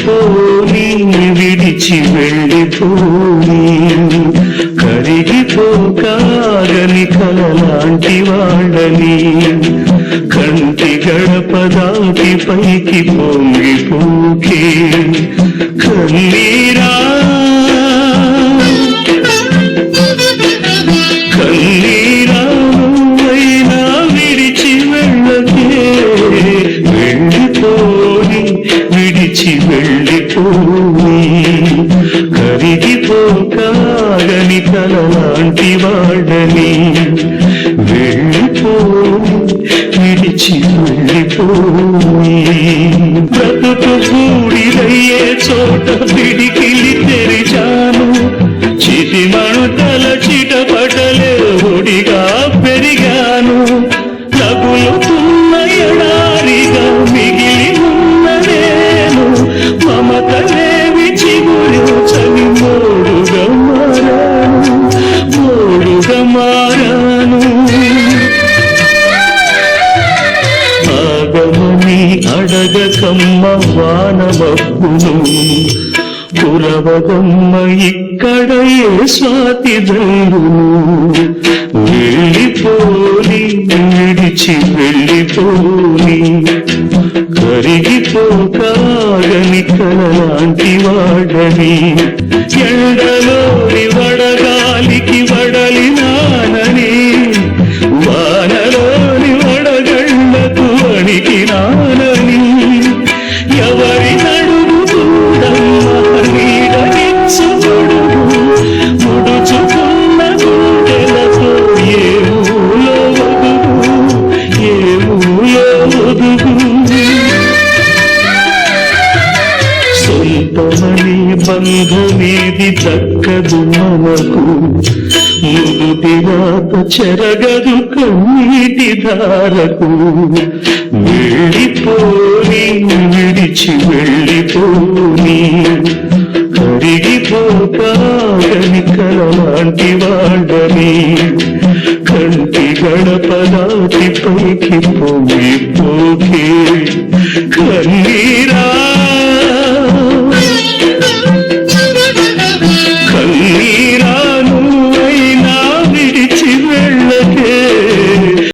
వెళ్ళిపోని విడిచి వెళ్ళిపోని కరిగిపోకాగని కలలాంటి వాళ్ళని కంటి గడప దాటి పైకి పొంగిపోకే కన్నీరా కన్నీరా అయినా విడిచి వెళ్ళకే వెళ్ళిపోని విడిచి వెళ్ళిపోని కరిగిపోకాగని కలలాంటి వాడని వెళ్ళిపోని విడిచి వెళ్ళిపోని బ్రతుకు బూడిదయ్యే చోట పిడికిలి తెరిచాను చితిమణుతల చిటపటలే ఒడిగా పెరిగాను తగులుతున్న ఎడారిగా మిగిలి ఉన్న నేను మమతలేవి చిగురించని మోడుగా మారాను ఆగమని అడగకమ్మ వానమబ్బును కురవగమ్మ ఇక్కడ ఏ స్వాతి దండును వెళ్ళిపోని విడిచి వెళ్ళిపోని కరిగిపోకాగని కలలాంటి వాడని ఎండలోని వడగాలికి వడలినానని వానలోని వడగళ్ళకు వణికినానని ఎవరి నడుము చూడమ్మ నీడనిచ్చుకొడుగు ముడుచుకున్న గుండెలతో ఏ మూలో ఒదుగు సొంతమని బంధమేది దక్కదు మనకు ముదుటిరాత చెరగదు కన్నీటి ధారకు వెళ్ళిపోని విడిచి వెళ్ళిపోని కరిగిపోకాగని కలలాంటి వాడని కంటి గడప దాటి పైకి పోకే